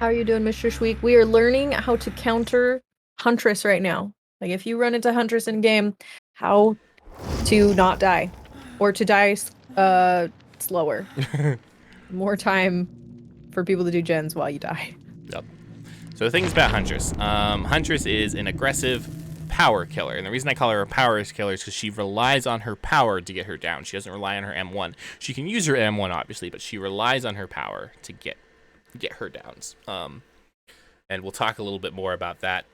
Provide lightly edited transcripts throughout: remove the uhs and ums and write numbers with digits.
How are you doing, Mr. Schweek? We are learning how to counter Huntress right now. Like, if you run into Huntress in game, how to not die. Or to die slower. More time for people to do gens while you die. Yep. So the things about Huntress. Huntress is an aggressive power killer. And the reason I call her a power killer is because she relies on her power to get her down. She doesn't rely on her M1. She can use her M1, obviously, but she relies on her power to get her downs. And we'll talk a little bit more about that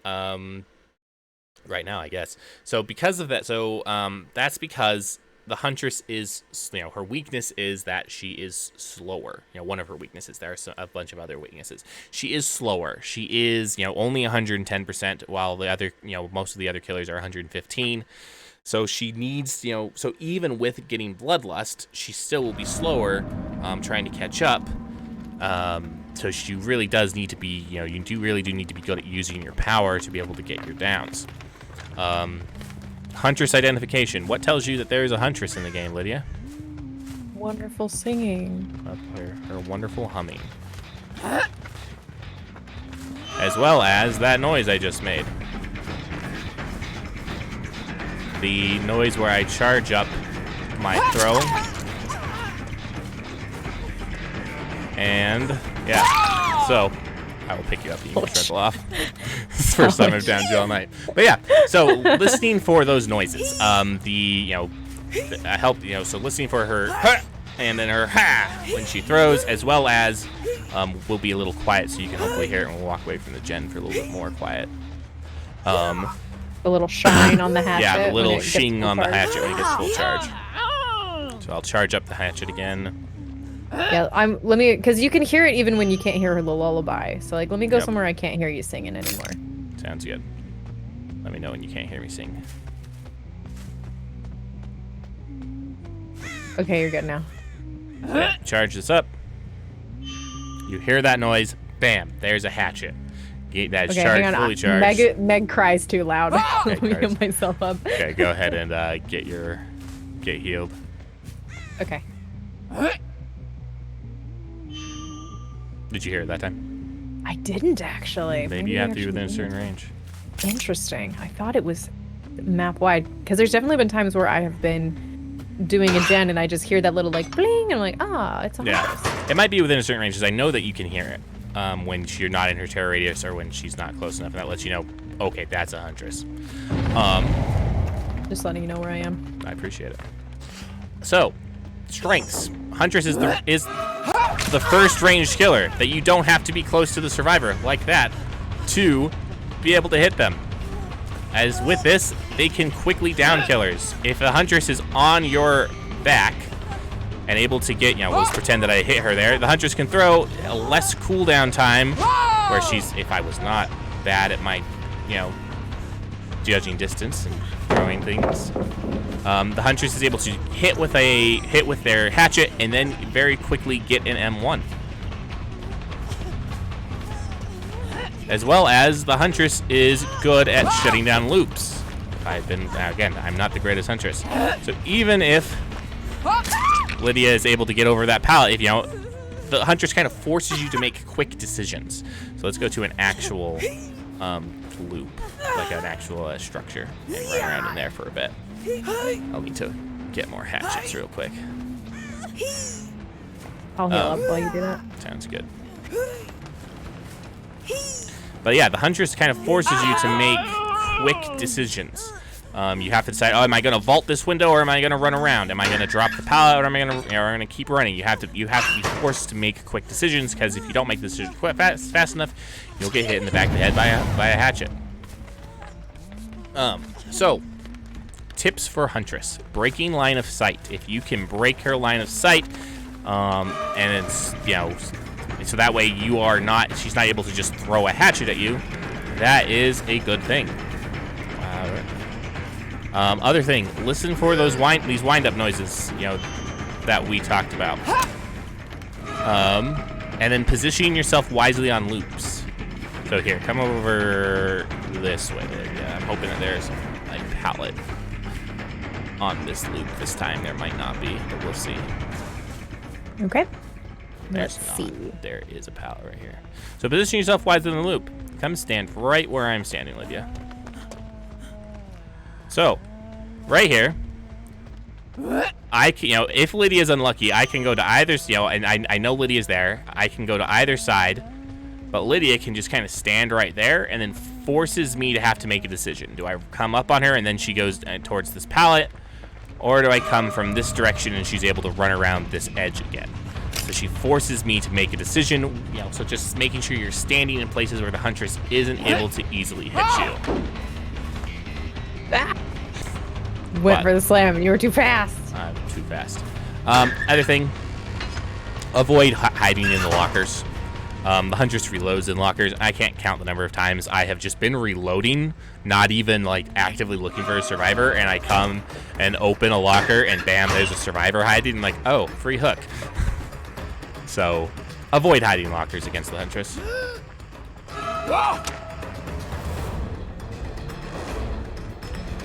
right now, I guess. So because of that, that's because the Huntress is, her weakness is that she is slower. One of her weaknesses. There are a bunch of other weaknesses. She is slower. She is, only 110%, while the other, most of the other killers are 115. So she needs, so even with getting Bloodlust, she still will be slower, trying to catch up. So she really does need to be, you really do need to be good at using your power to be able to get your downs. Huntress identification. What tells you that there is a Huntress in the game, Lydia? Wonderful singing. Up her wonderful humming. As well as that noise I just made. The noise where I charge up my throw. And, yeah. So, I will pick you up and you can struggle off. It's the first time I've downed you all night. But yeah, so listening for those noises. So listening for her and then her ha when she throws, as well as will be a little quiet so you can hopefully hear it, and we'll walk away from the gen for a little bit more quiet. A little shine on the hatchet. Yeah, the little shing on the hatchet when it gets full charge. So I'll charge up the hatchet again. Yeah, because you can hear it even when you can't hear the lullaby. So, let me go somewhere I can't hear you singing anymore. Sounds good. Let me know when you can't hear me sing. Okay, you're good now. So, yeah, charge this up. You hear that noise. Bam, there's a hatchet. That's charged, fully charged. Meg cries too loud. Let me get myself up. Okay, go ahead and get healed. Okay. Did you hear it that time? I didn't actually. Maybe you have to be within a certain range. Interesting. I thought it was map wide, because there's definitely been times where I have been doing a gen and I just hear that little bling, and I'm like, it's a Huntress. It might be within a certain range, because I know that you can hear it when you're not in her terror radius or when she's not close enough, and that lets you know, okay, that's a Huntress. Just letting you know where I am. I appreciate it. So, strengths. Huntress is the first ranged killer that you don't have to be close to the survivor like that to be able to hit them. As with this, they can quickly down killers. If a Huntress is on your back and able to get, let's pretend that I hit her there, the Huntress can throw a less cooldown time where if I was not bad at my, judging distance and throwing things. The Huntress is able to hit with their hatchet and then very quickly get an M1. As well as the Huntress is good at shutting down loops. I'm not the greatest Huntress. So even if Lydia is able to get over that pallet, the Huntress kind of forces you to make quick decisions. So let's go to an actual loop, like an actual structure, and run around in there for a bit. I'll need to get more hatchets real quick. I'll heal up while you do that. Sounds good. But yeah, the Huntress kind of forces you to make quick decisions. You have to decide, am I going to vault this window or am I going to run around? Am I going to drop the pallet or am I going to keep running? You have to be forced to make quick decisions, because if you don't make the decision fast enough, you'll get hit in the back of the head by a hatchet. So, tips for Huntress. Breaking line of sight. If you can break her line of sight, and it's, so that way she's not able to just throw a hatchet at you, that is a good thing. Other thing, listen for these wind-up noises, that we talked about. And then positioning yourself wisely on loops. So here, come over this way. Yeah, I'm hoping that there's a pallet on this loop this time. There might not be, but we'll see. Okay. There's Let's not. see. There is a pallet right here. So position yourself wide in the loop. Come stand right where I'm standing, Lydia. So, right here, I can, if Lydia's unlucky, I can go to either, and I know Lydia's there. I can go to either side, but Lydia can just kind of stand right there and then forces me to have to make a decision. Do I come up on her and then she goes towards this pallet, or do I come from this direction and she's able to run around this edge again? So she forces me to make a decision, so just making sure you're standing in places where the Huntress isn't able to easily hit you. Went for the slam. You were too fast. I'm too fast. Other thing, avoid hiding in the lockers. The Huntress reloads in lockers. I can't count the number of times I have just been reloading, not even like actively looking for a survivor, and I come and open a locker and bam, there's a survivor hiding. I'm like, oh, free hook. So avoid hiding lockers against the Huntress.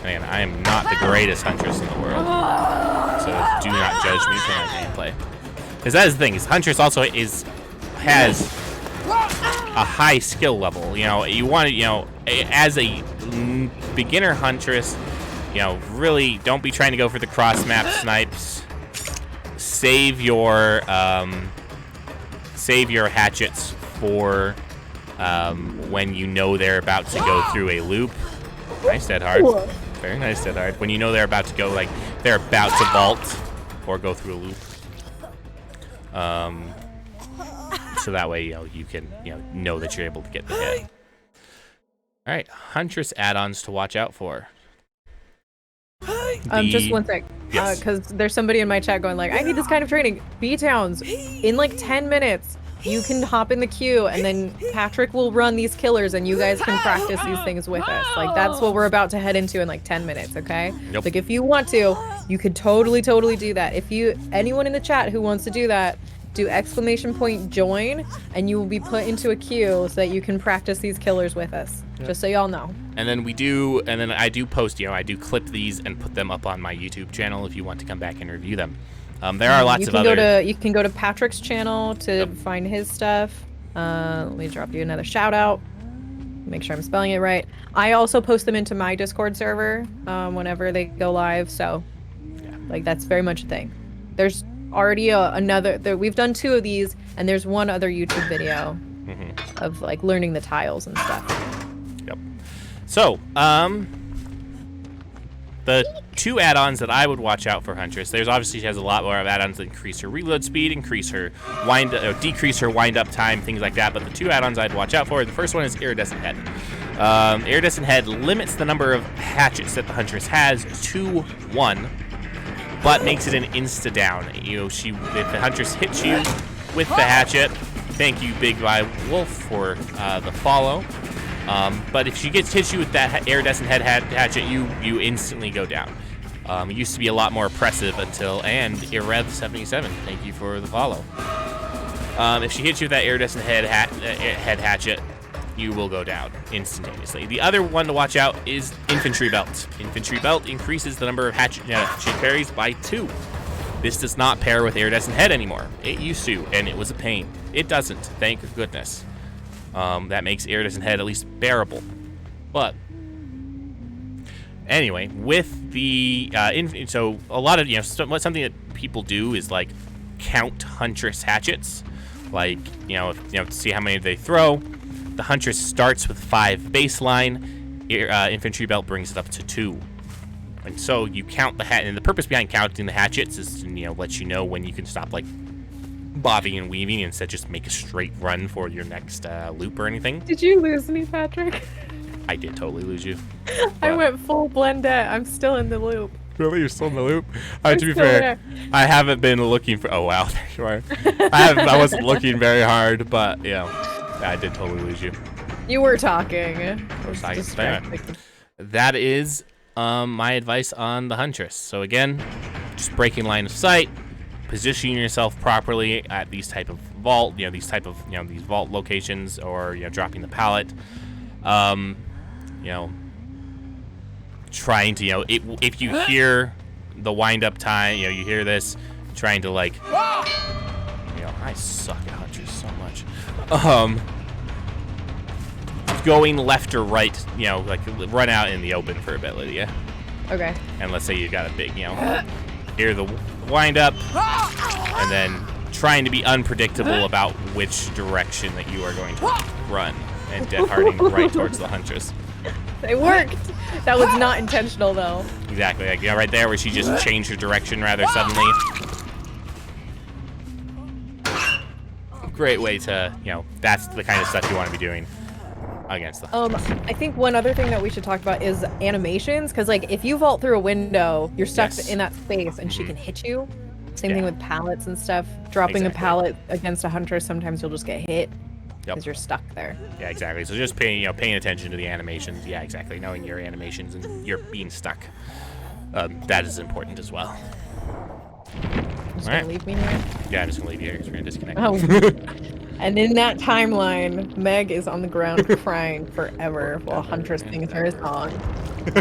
Man, I am not the greatest Huntress in the world, so do not judge me for my gameplay. Because that is the thing, is Huntress also has a high skill level. You want to, as a beginner Huntress, really don't be trying to go for the cross map snipes. Save your hatchets for when you know they're about to go through a loop. Nice dead hard. Very nice dead hard. When you know they're about to go, like they're about to vault or go through a loop. So that way, you can, know that you're able to get the hit. All right, Huntress add-ons to watch out for. Just one sec. Yes. Because there's somebody in my chat going like, I need this kind of training. B-Towns, in like 10 minutes, you can hop in the queue and then Patrick will run these killers and you guys can practice these things with us. Like, that's what we're about to head into in like 10 minutes, okay? Yep. Like, if you want to, you could totally do that. Anyone in the chat who wants to do that, do !join and you will be put into a queue so that you can practice these killers with us. Yep. Just so y'all know. And then I do post, I do clip these and put them up on my YouTube channel if you want to come back and review them. There are lots of other... You can go to Patrick's channel to find his stuff. Let me drop you another shout out. Make sure I'm spelling it right. I also post them into my Discord server whenever they go live. So, like, that's very much a thing. There's already we've done 2 of these, and there's one other YouTube video of like learning the tiles and stuff. Yep. So, the 2 add-ons that I would watch out for Huntress. She has a lot more of add-ons that increase her reload speed, decrease her wind-up time, things like that. But the 2 add-ons I'd watch out for. The first one is Iridescent Head. Iridescent Head limits the number of hatchets that the Huntress has to 1, but makes it an insta down. If the Huntress hits you with the hatchet, thank you, Big Vi Wolf, for the follow. But if she hits you with that Iridescent Head hatchet, you instantly go down. It used to be a lot more oppressive and Irev77, thank you for the follow. If she hits you with that Iridescent Head hatchet, you will go down instantaneously. The other one to watch out is Infantry Belt. Infantry Belt increases the number of hatchet she carries by 2. This does not pair with Iridescent Head anymore. It used to, and it was a pain. It doesn't, thank goodness. That makes Iridescent Head at least bearable. But anyway, with the so a lot of something that people do is like count Huntress hatchets, like to see how many they throw. The Huntress starts with 5 baseline. Infantry Belt brings it up to 2, and so you count the and the purpose behind counting the hatchets is to let you know when you can stop like bobbing and weaving and instead just make a straight run for your next loop or anything. Did you lose me, Patrick? I did totally lose you. I went full blendette. I'm still in the loop. Really? You're still in the loop? To be fair, there. I haven't been looking for... Oh, wow. There you are. I wasn't looking very hard, but, I did totally lose you. You were talking. I was talking. That is my advice on the Huntress. So, again, just breaking line of sight, positioning yourself properly at these type of vault, these vault locations, or dropping the pallet. Trying to if you hear the wind up time, you hear this, trying to like, I suck going left or right, you know, like run out in the open for a bit, Lydia. Okay. And let's say you got a big, you know, hear the wind up, and then trying to be unpredictable about which direction that you are going to run, and dead harding right towards the Huntress. It worked. That was not intentional though. Exactly, like, you know, right there where she just changed her direction rather suddenly. Great way to, you know, that's the kind of stuff you want to be doing against the I think one other thing that we should talk about is animations, because like if you vault through a window, you're stuck in that space and she can hit you. Same thing with pallets and stuff. Dropping a pallet against a hunter, sometimes you'll just get hit because you're stuck there. Yeah, exactly. So just paying attention to the animations. Yeah, exactly. Knowing your animations and you're being stuck. That is important as well. Just gonna leave me here? Yeah, I'm just gonna leave you here because we're gonna disconnect. Oh. And in that timeline, Meg is on the ground crying forever while Huntress sings her song.